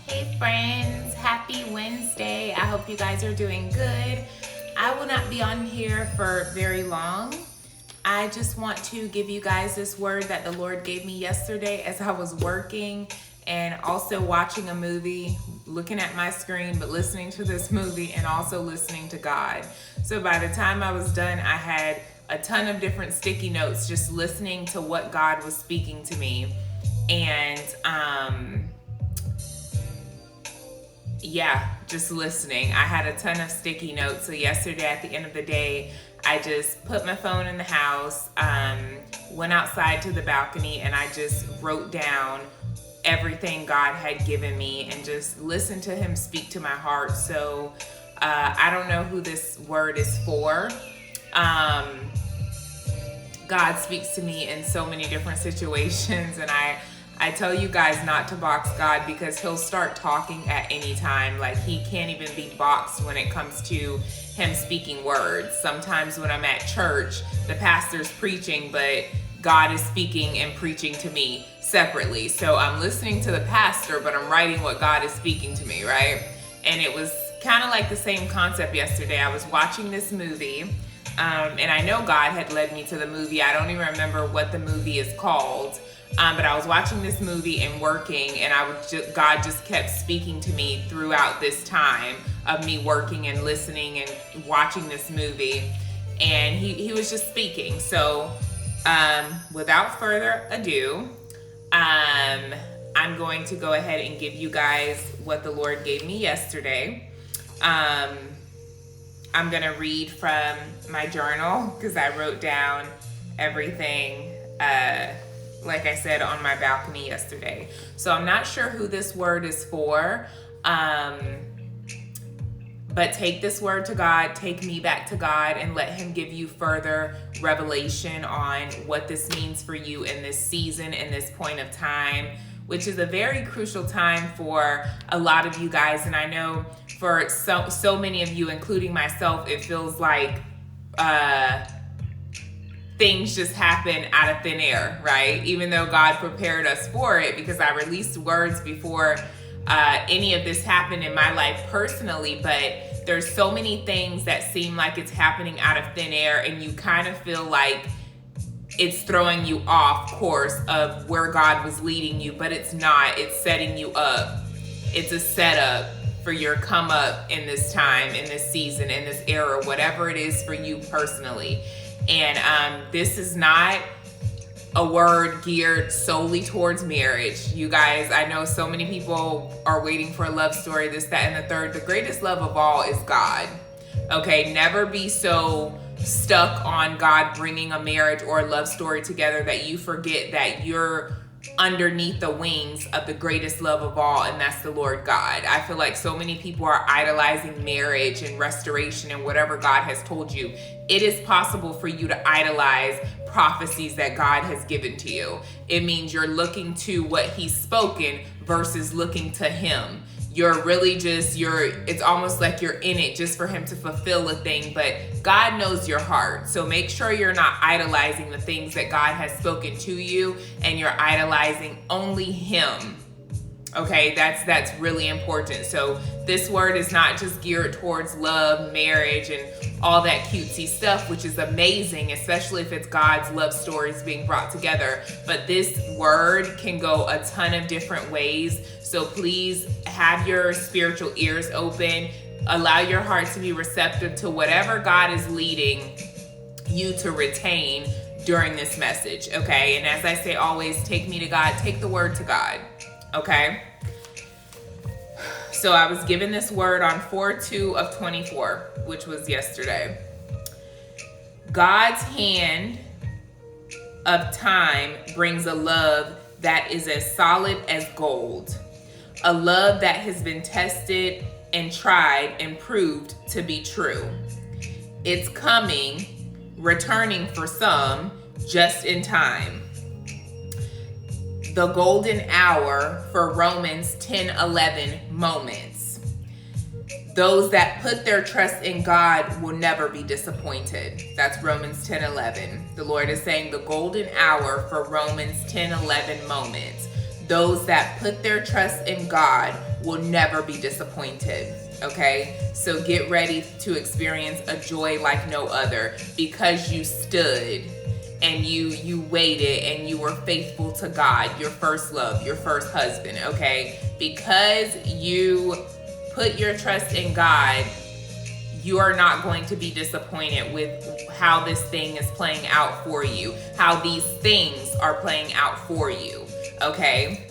Hey friends, happy Wednesday. I hope you guys are doing good. I will not be on here for very long. I just want to give you guys this word that the Lord gave me yesterday as I was working and also watching a movie, looking at my screen, but listening to this movie and also listening to God. So by the time I was done, I had a ton of different sticky notes just listening to what God was speaking to me. And just listening. I had a ton of sticky notes. So yesterday at the end of the day, I just put my phone in the house, went outside to the balcony, and I just wrote down everything God had given me and just listened to him speak to my heart. So I don't know who this word is for. God speaks to me in so many different situations, and I tell you guys not to box God because he'll start talking at any time. Like, he can't even be boxed when it comes to him speaking words. Sometimes when I'm at church, the pastor's preaching, but God is speaking and preaching to me separately. So I'm listening to the pastor, but I'm writing what God is speaking to me, right? And it was kind of like the same concept yesterday. I was watching this movie, and I know God had led me to the movie. I don't even remember what the movie is called. But I was watching this movie and working, and God just kept speaking to me throughout this time of me working and listening and watching this movie. And he was just speaking. So without further ado, I'm going to go ahead and give you guys what the Lord gave me yesterday. I'm going to read from my journal because I wrote down everything like I said, on my balcony yesterday. So I'm not sure who this word is for, but take this word to God, take me back to God, and let him give you further revelation on what this means for you in this season, in this point of time, which is a very crucial time for a lot of you guys. And I know for so many of you, including myself, it feels like things just happen out of thin air, right? Even though God prepared us for it, because I released words before any of this happened in my life personally, but there's so many things that seem like it's happening out of thin air, and you kind of feel like it's throwing you off course of where God was leading you, but it's not. It's setting you up. It's a setup for your come up in this time, in this season, in this era, whatever it is for you personally. And this is not a word geared solely towards marriage. You guys, I know so many people are waiting for a love story, this, that, and the third. The greatest love of all is God. Okay, never be so stuck on God bringing a marriage or a love story together that you forget that you're underneath the wings of the greatest love of all, and that's the Lord God. I feel like so many people are idolizing marriage and restoration and whatever God has told you. It is possible for you to idolize prophecies that God has given to you. It means you're looking to what he's spoken versus looking to him. You're really just, it's almost like you're in it just for him to fulfill a thing, but God knows your heart. So make sure you're not idolizing the things that God has spoken to you, and you're idolizing only him. Okay, that's really important. So this word is not just geared towards love, marriage, and all that cutesy stuff, which is amazing, especially if it's God's love stories being brought together. But this word can go a ton of different ways. So please have your spiritual ears open. Allow your heart to be receptive to whatever God is leading you to retain during this message, okay? And as I say always, take me to God, take the word to God, okay? So I was given this word on 4/2/24, which was yesterday. God's hand of time brings a love that is as solid as gold. A love that has been tested and tried and proved to be true. It's coming, returning for some, just in time. The golden hour for Romans 10:11 moments. Those that put their trust in God will never be disappointed. That's Romans 10:11. The Lord is saying the golden hour for Romans 10:11 moments. Those that put their trust in God will never be disappointed. Okay, so get ready to experience a joy like no other, because you stood and you waited and you were faithful to God, your first love, your first husband. Okay, because you put your trust in God, you are not going to be disappointed with how this thing is playing out for you, how these things are playing out for you. Okay,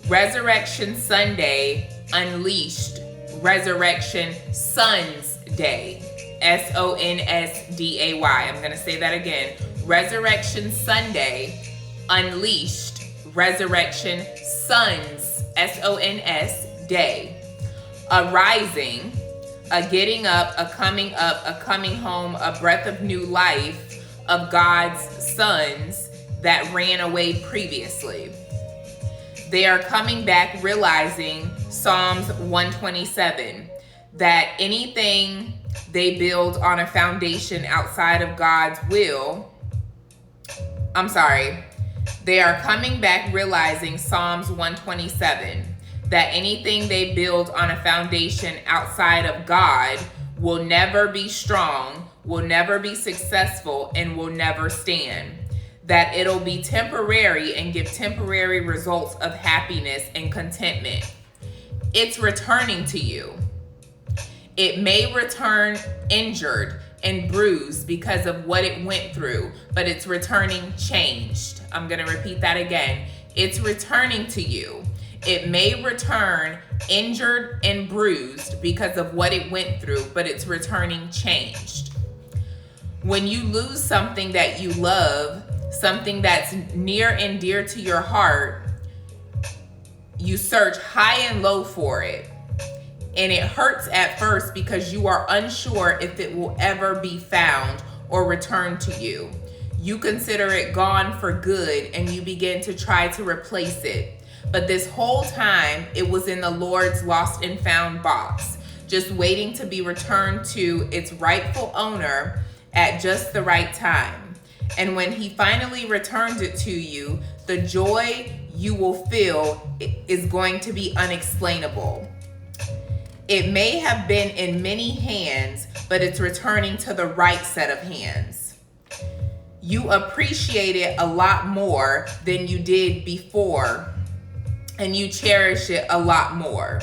Resurrection Sunday unleashed. Resurrection Sons Day. Sonsday. I'm going to say that again. Resurrection Sunday unleashed. Resurrection Sons, Sons Day. A rising, a getting up, a coming home, a breath of new life of God's sons that ran away previously. They are coming back, realizing Psalms 127, that anything they build on a foundation outside of God's will, they are coming back realizing Psalms 127, that anything they build on a foundation outside of God will never be strong, will never be successful, and will never stand. That it'll be temporary and give temporary results of happiness and contentment. It's returning to you. It may return injured and bruised because of what it went through, but it's returning changed. I'm going to repeat that again. It's returning to you. It may return injured and bruised because of what it went through, but it's returning changed. When you lose something that you love, something that's near and dear to your heart, you search high and low for it. And it hurts at first because you are unsure if it will ever be found or returned to you. You consider it gone for good and you begin to try to replace it. But this whole time, it was in the Lord's lost and found box, just waiting to be returned to its rightful owner at just the right time. And when he finally returns it to you, the joy you will feel is going to be unexplainable. It may have been in many hands, but it's returning to the right set of hands. You appreciate it a lot more than you did before, and you cherish it a lot more.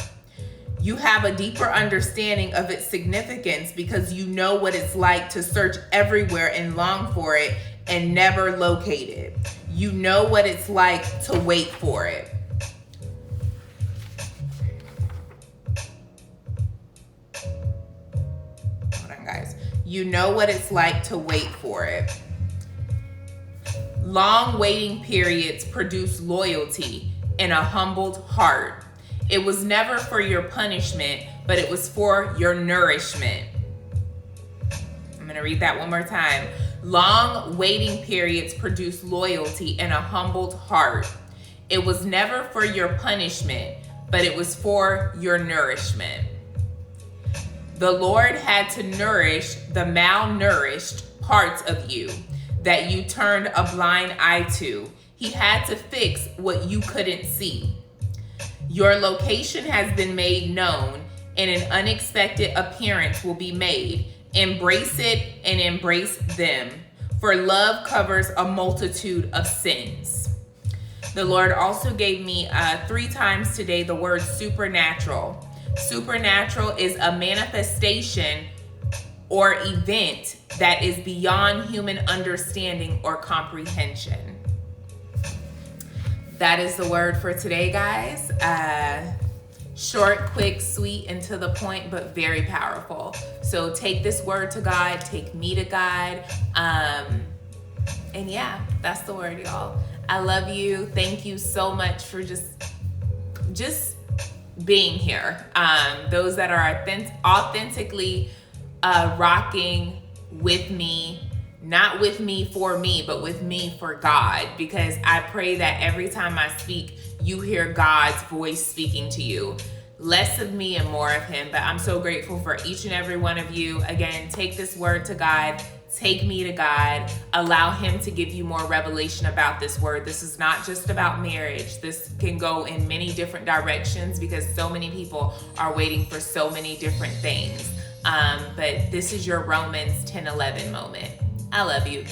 You have a deeper understanding of its significance because you know what it's like to search everywhere and long for it and never locate it. You know what it's like to wait for it. Hold on, guys. You know what it's like to wait for it. Long waiting periods produce loyalty and a humbled heart. It was never for your punishment, but it was for your nourishment. I'm going to read that one more time. Long waiting periods produce loyalty and a humbled heart. It was never for your punishment, but it was for your nourishment. The Lord had to nourish the malnourished parts of you that you turned a blind eye to. He had to fix what you couldn't see. Your location has been made known, and an unexpected appearance will be made. Embrace it and embrace them, for love covers a multitude of sins. The Lord also gave me 3 times today the word supernatural. Supernatural is a manifestation or event that is beyond human understanding or comprehension. That is the word for today, guys. Short, quick, sweet, and to the point, but very powerful. So take this word to God, take me to God. And yeah, that's the word, y'all. I love you. Thank you so much for just being here. Those that are authentically rocking with me, not with me for me, but with me for God, because I pray that every time I speak, you hear God's voice speaking to you. Less of me and more of him. But I'm so grateful for each and every one of you. Again, take this word to God, Take me to God. Allow him to give you more revelation about this word. This is not just about marriage. This can go in many different directions because so many people are waiting for so many different things. But this is your Romans 10:11 moment. I love you.